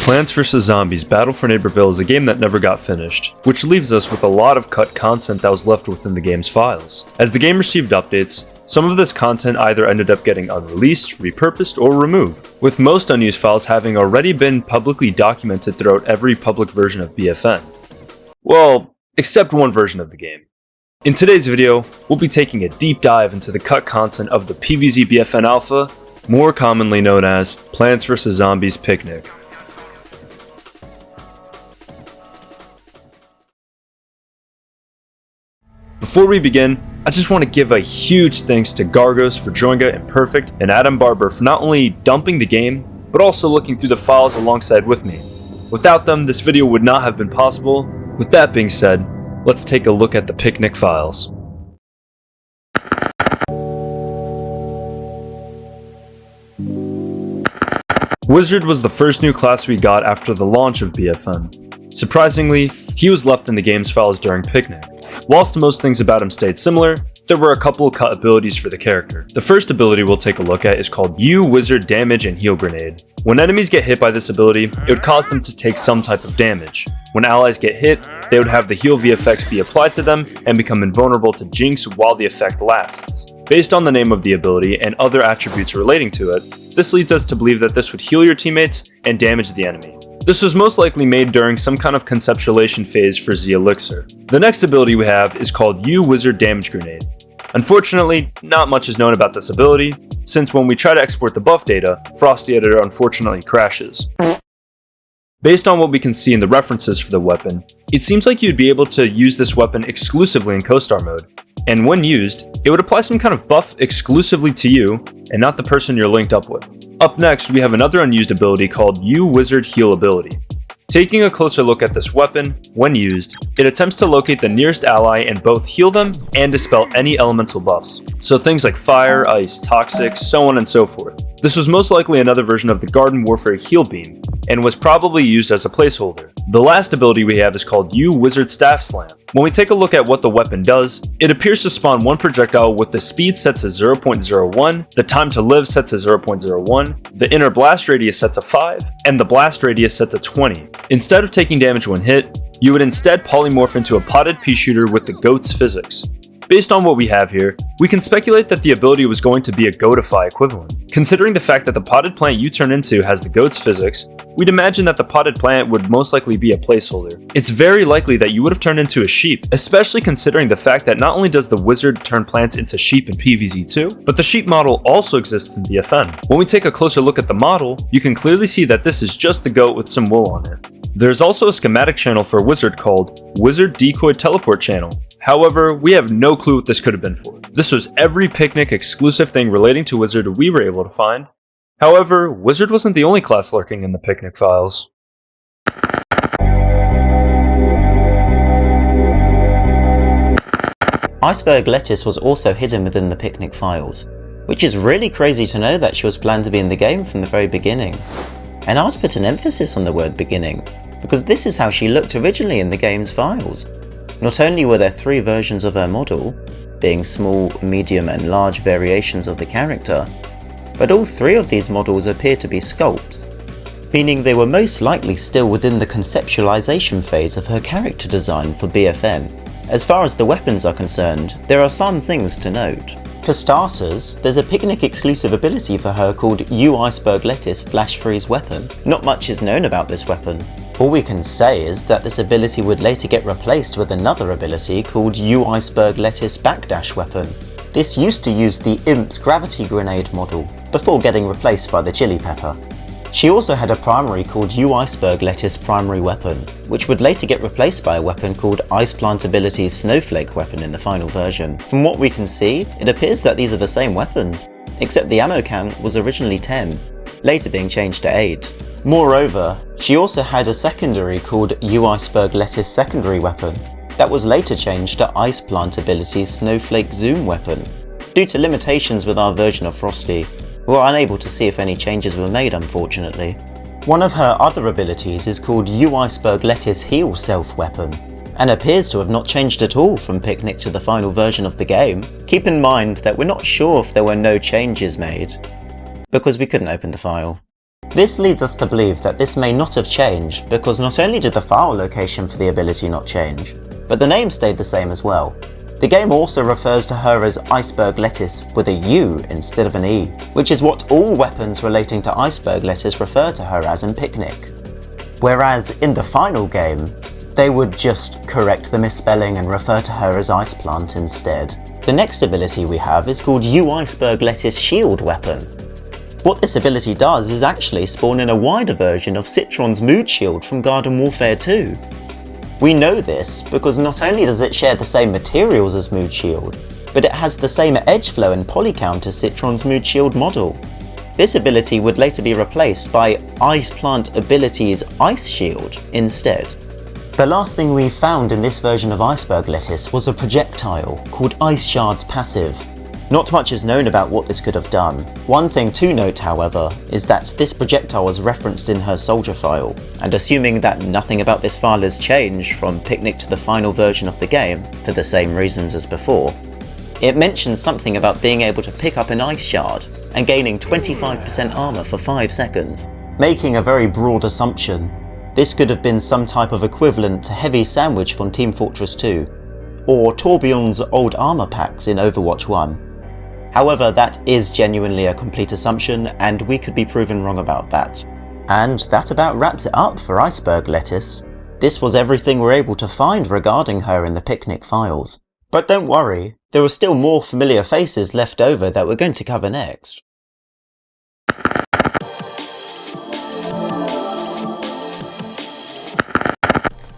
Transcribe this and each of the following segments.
Plants vs. Zombies Battle for Neighborville is a game that never got finished, which leaves us with a lot of cut content that was left within the game's files. As the game received updates, some of this content either ended up getting unreleased, repurposed, or removed, with most unused files having already been publicly documented throughout every public version of BfN. Well, except one version of the game. In today's video, we'll be taking a deep dive into the cut content of the PvZ BfN Alpha, more commonly known as Plants vs. Zombies Picnic. Before we begin, I just want to give a huge thanks to Gargos, Virjoinga, Imperfect, and Adam Barber for not only dumping the game, but also looking through the files alongside with me. Without them, this video would not have been possible. With that being said, let's take a look at the picnic files. Wizard was the first new class we got after the launch of BfN. Surprisingly, he was left in the game's files during Picnic. Whilst most things about him stayed similar, there were a couple cut abilities for the character. The first ability we'll take a look at is called Wizard Damage and Heal Grenade. When enemies get hit by this ability, it would cause them to take some type of damage. When allies get hit, they would have the heal VFX be applied to them and become invulnerable to Jinx while the effect lasts. Based on the name of the ability and other attributes relating to it, this leads us to believe that this would heal your teammates and damage the enemy. This was most likely made during some kind of conceptualization phase for Z Elixir. The next ability we have is called Wizard Damage Grenade. Unfortunately, not much is known about this ability, since when we try to export the buff data, Frosty Editor unfortunately crashes. Based on what we can see in the references for the weapon, it seems like you'd be able to use this weapon exclusively in co-star mode, and when used, it would apply some kind of buff exclusively to you and not the person you're linked up with. Up next, we have another unused ability called Wizard Heal ability. Taking a closer look at this weapon, when used, it attempts to locate the nearest ally and both heal them and dispel any elemental buffs, so things like fire, ice, toxic, so on and so forth. This was most likely another version of the Garden Warfare Heal Beam, and was probably used as a placeholder. The last ability we have is called Wizard Staff Slam. When we take a look at what the weapon does, it appears to spawn one projectile with the speed set to 0.01, the time to live set to 0.01, the inner blast radius set to 5, and the blast radius set to 20. Instead of taking damage when hit, you would instead polymorph into a potted pea shooter with the goat's physics. Based on what we have here, we can speculate that the ability was going to be a Goatify equivalent. Considering the fact that the potted plant you turn into has the goat's physics, we'd imagine that the potted plant would most likely be a placeholder. It's very likely that you would have turned into a sheep, especially considering the fact that not only does the wizard turn plants into sheep in PvZ2, but the sheep model also exists in BfN. When we take a closer look at the model, you can clearly see that this is just the goat with some wool on it. There's also a schematic channel for Wizard called Wizard Decoy Teleport Channel. However, we have no clue what this could have been for. This was every Picnic exclusive thing relating to Wizard we were able to find. However, Wizard wasn't the only class lurking in the Picnic files. Iceberg Lettuce was also hidden within the Picnic files, which is really crazy to know that she was planned to be in the game from the very beginning. And I'd put an emphasis on the word beginning, because this is how she looked originally in the game's files. Not only were there 3 versions of her model, being small, medium and large variations of the character, but all 3 of these models appear to be sculpts, meaning they were most likely still within the conceptualization phase of her character design for BfN. As far as the weapons are concerned, there are some things to note. For starters, there's a Picnic exclusive ability for her called Iceberg Lettuce Flash Freeze Weapon. Not much is known about this weapon. All we can say is that this ability would later get replaced with another ability called Iceberg Lettuce Backdash Weapon. This used to use the Imp's Gravity Grenade model, before getting replaced by the Chili Pepper. She also had a primary called Iceberg Lettuce Primary Weapon, which would later get replaced by a weapon called Ice Plant Ability's Snowflake Weapon in the final version. From what we can see, it appears that these are the same weapons, except the ammo count was originally 10, later being changed to 8. Moreover, she also had a secondary called Iceberg Lettuce Secondary Weapon, that was later changed to Ice Plant Ability's Snowflake Zoom Weapon. Due to limitations with our version of Frosty, we were unable to see if any changes were made, unfortunately. One of her other abilities is called Iceberg Lettuce Heal Self Weapon, and appears to have not changed at all from Picnic to the final version of the game. Keep in mind that we're not sure if there were no changes made, because we couldn't open the file. This leads us to believe that this may not have changed because not only did the file location for the ability not change, but the name stayed the same as well. The game also refers to her as Iceberg Lettuce with a U instead of an E, which is what all weapons relating to Iceberg Lettuce refer to her as in Picnic. Whereas in the final game, they would just correct the misspelling and refer to her as Ice Plant instead. The next ability we have is called U Iceberg Lettuce Shield Weapon. What this ability does is actually spawn in a wider version of Citron's Mood Shield from Garden Warfare 2. We know this because not only does it share the same materials as Mood Shield, but it has the same edge flow and poly count as Citron's Mood Shield model. This ability would later be replaced by Ice Plant Ability's Ice Shield instead. The last thing we found in this version of Iceberg Lettuce was a projectile called Ice Shard's Passive. Not much is known about what this could have done. One thing to note, however, is that this projectile was referenced in her soldier file, and assuming that nothing about this file has changed from Picnic to the final version of the game, for the same reasons as before, it mentions something about being able to pick up an ice shard and gaining 25% armor for 5 seconds. Making a very broad assumption, this could have been some type of equivalent to Heavy Sandwich from Team Fortress 2, or Torbjorn's old armor packs in Overwatch 1. However, that is genuinely a complete assumption, and we could be proven wrong about that. And that about wraps it up for Iceberg Lettuce. This was everything we're able to find regarding her in the Picnic files. But don't worry, there are still more familiar faces left over that we're going to cover next.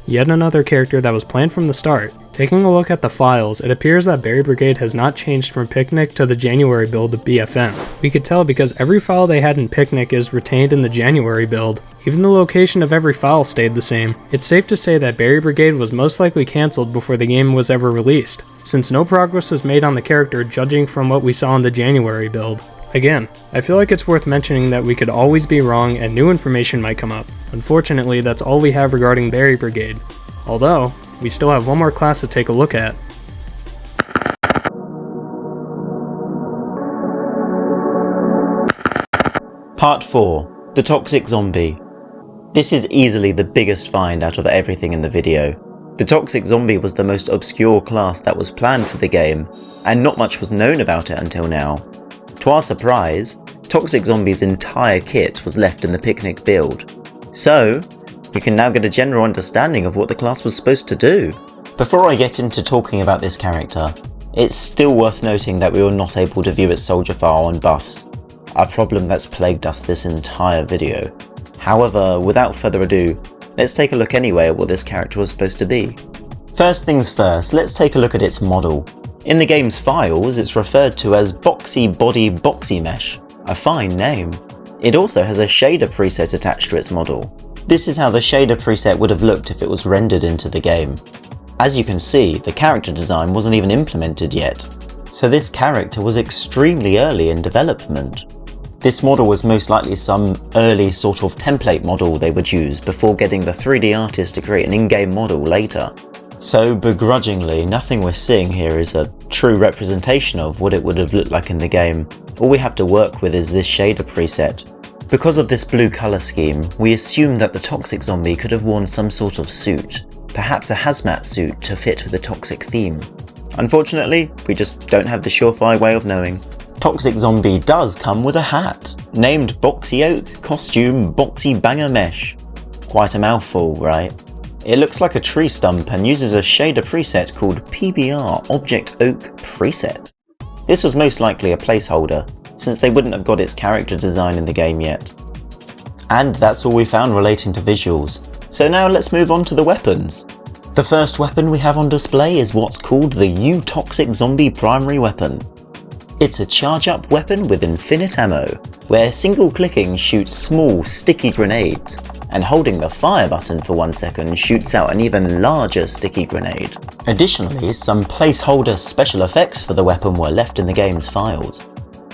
Yet another character that was planned from the start. Taking a look at the files, it appears that Berry Brigade has not changed from Picnic to the January build of BfN. We could tell because every file they had in Picnic is retained in the January build. Even the location of every file stayed the same. It's safe to say that Berry Brigade was most likely cancelled before the game was ever released, since no progress was made on the character judging from what we saw in the January build. Again, I feel like it's worth mentioning that we could always be wrong and new information might come up. Unfortunately, that's all we have regarding Berry Brigade. Although, we still have one more class to take a look at. Part 4. The Toxic Zombie. This is easily the biggest find out of everything in the video. The Toxic Zombie was the most obscure class that was planned for the game, and not much was known about it until now. To our surprise, Toxic Zombie's entire kit was left in the Picnic build. So, you can now get a general understanding of what the class was supposed to do. Before I get into talking about this character, it's still worth noting that we were not able to view its soldier file and buffs, a problem that's plagued us this entire video. However, without further ado, let's take a look anyway at what this character was supposed to be. First things first, let's take a look at its model. In the game's files, it's referred to as Boxy Body Boxy Mesh, a fine name. It also has a shader preset attached to its model. This is how the shader preset would have looked if it was rendered into the game. As you can see, the character design wasn't even implemented yet, so this character was extremely early in development. This model was most likely some early sort of template model they would use before getting the 3D artist to create an in-game model later. So begrudgingly, nothing we're seeing here is a true representation of what it would have looked like in the game. All we have to work with is this shader preset. Because of this blue colour scheme, we assume that the Toxic Zombie could have worn some sort of suit, perhaps a hazmat suit to fit with the toxic theme. Unfortunately, we just don't have the surefire way of knowing. Toxic Zombie does come with a hat, named Boxy Oak Costume Boxy Banger Mesh. Quite a mouthful, right? It looks like a tree stump and uses a shader preset called PBR Object Oak Preset. This was most likely a placeholder, since they wouldn't have got its character design in the game yet. And that's all we found relating to visuals. So now let's move on to the weapons. The first weapon we have on display is what's called the U Toxic Zombie primary weapon. It's a charge-up weapon with infinite ammo, where single-clicking shoots small, sticky grenades, and holding the fire button for 1 second shoots out an even larger sticky grenade. Additionally, some placeholder special effects for the weapon were left in the game's files.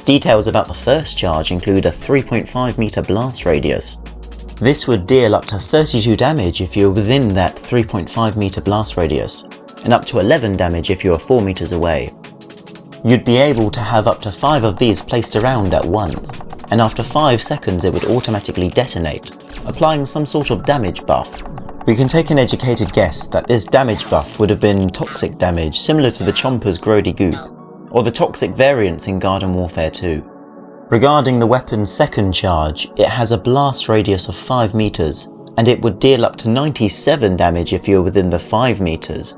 Details about the first charge include a 3.5 meter blast radius. This would deal up to 32 damage if you're within that 3.5 meter blast radius, and up to 11 damage if you are 4 meters away. You'd be able to have up to 5 of these placed around at once, and after 5 seconds it would automatically detonate, applying some sort of damage buff. We can take an educated guess that this damage buff would have been toxic damage similar to the Chomper's Grody Goop, or the toxic variants in Garden Warfare 2. Regarding the weapon's second charge, it has a blast radius of 5 meters, and it would deal up to 97 damage if you were within the 5 meters.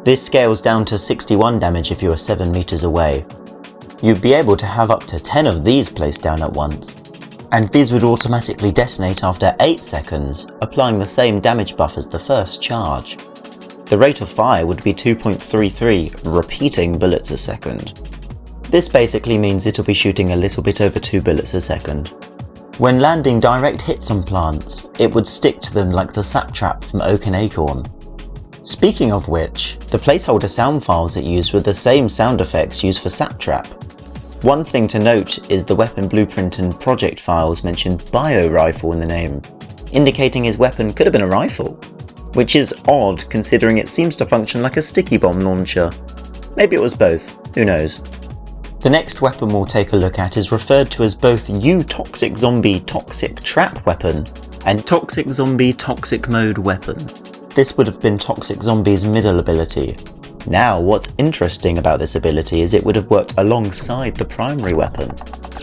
This scales down to 61 damage if you are 7 meters away. You'd be able to have up to 10 of these placed down at once, and these would automatically detonate after 8 seconds, applying the same damage buff as the first charge. The rate of fire would be 2.33 repeating bullets a second. This basically means it'll be shooting a little bit over 2 bullets a second. When landing direct hits on plants, it would stick to them like the sap trap from Oak and Acorn. Speaking of which, the placeholder sound files it used were the same sound effects used for sap trap. One thing to note is the weapon blueprint and project files mentioned bio rifle in the name, indicating his weapon could have been a rifle, which is odd considering it seems to function like a sticky bomb launcher. Maybe it was both, who knows. The next weapon we'll take a look at is referred to as both Toxic Zombie Toxic Trap Weapon and Toxic Zombie Toxic Mode Weapon. This would have been Toxic Zombie's middle ability. Now, what's interesting about this ability is it would have worked alongside the primary weapon.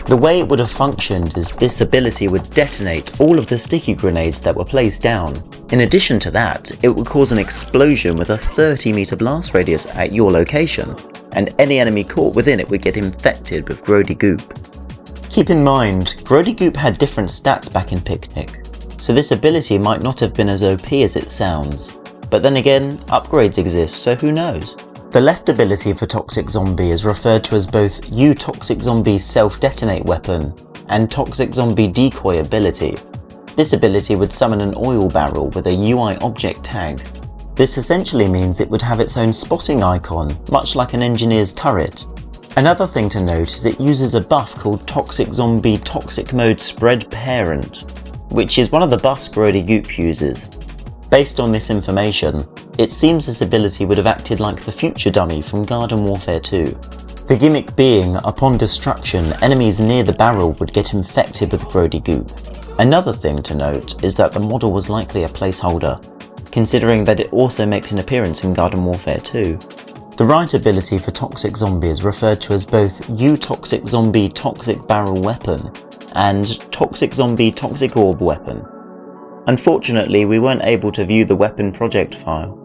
The way it would have functioned is this ability would detonate all of the sticky grenades that were placed down. In addition to that, it would cause an explosion with a 30-meter blast radius at your location, and any enemy caught within it would get infected with Grody Goop. Keep in mind, Grody Goop had different stats back in Picnic, so this ability might not have been as OP as it sounds. But then again, upgrades exist, so who knows? The left ability for Toxic Zombie is referred to as both Toxic Zombie's self-detonate weapon and Toxic Zombie decoy ability. This ability would summon an oil barrel with a UI object tag. This essentially means it would have its own spotting icon, much like an engineer's turret. Another thing to note is it uses a buff called Toxic Zombie Toxic Mode Spread Parent, which is one of the buffs Grody Goop uses. Based on this information, it seems this ability would have acted like the future dummy from Garden Warfare 2. The gimmick being, upon destruction, enemies near the barrel would get infected with Grody Goop. Another thing to note is that the model was likely a placeholder, considering that it also makes an appearance in Garden Warfare 2. The right ability for Toxic Zombie is referred to as both Toxic Zombie Toxic Barrel Weapon and Toxic Zombie Toxic Orb Weapon. Unfortunately, we weren't able to view the weapon project file.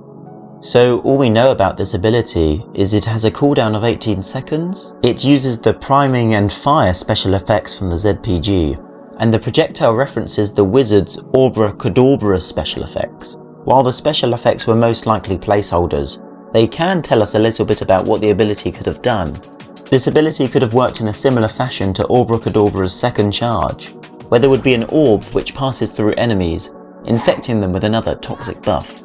So all we know about this ability is it has a cooldown of 18 seconds, it uses the priming and fire special effects from the ZPG, and the projectile references the wizard's Orbra Cadabra special effects. While the special effects were most likely placeholders, they can tell us a little bit about what the ability could have done. This ability could have worked in a similar fashion to Orbra Cadabra's second charge, where there would be an orb which passes through enemies, infecting them with another toxic buff.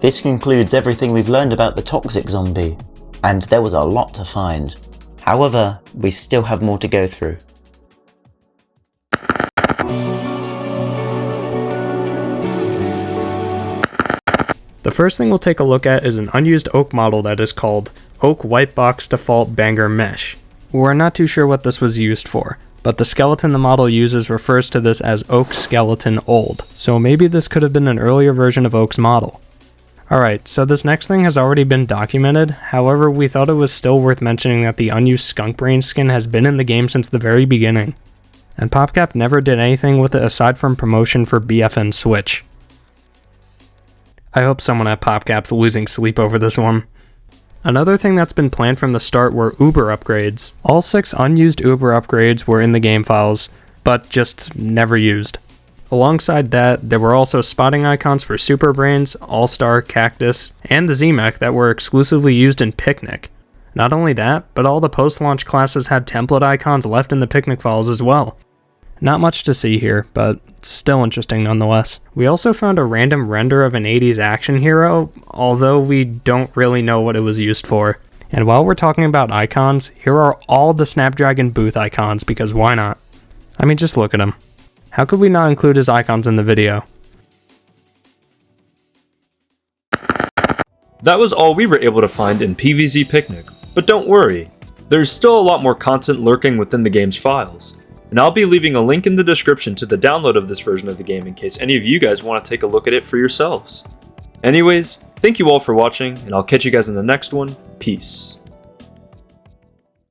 This concludes everything we've learned about the Toxic Zombie, and there was a lot to find. However, we still have more to go through. The first thing we'll take a look at is an unused Oak model that is called Oak White Box Default Banger Mesh. We're not too sure what this was used for, but the skeleton the model uses refers to this as Oak Skeleton Old, so maybe this could have been an earlier version of Oak's model. Alright, so this next thing has already been documented, however we thought it was still worth mentioning that the unused Skunk Brain skin has been in the game since the very beginning, and PopCap never did anything with it aside from promotion for BfN Switch. I hope someone at PopCap's losing sleep over this one. Another thing that's been planned from the start were Uber upgrades. All 6 unused Uber upgrades were in the game files, but just never used. Alongside that, there were also spotting icons for Super Brains, All-Star, Cactus, and the Z-Mech that were exclusively used in Picnic. Not only that, but all the post-launch classes had template icons left in the Picnic files as well. Not much to see here, but still interesting nonetheless. We also found a random render of an 80s action hero, although we don't really know what it was used for. And while we're talking about icons, here are all the Snapdragon booth icons, because why not? I mean, just look at them. How could we not include his icons in the video? That was all we were able to find in PvZ Picnic, but don't worry. There's still a lot more content lurking within the game's files, and I'll be leaving a link in the description to the download of this version of the game in case any of you guys want to take a look at it for yourselves. Anyways, thank you all for watching, and I'll catch you guys in the next one. Peace.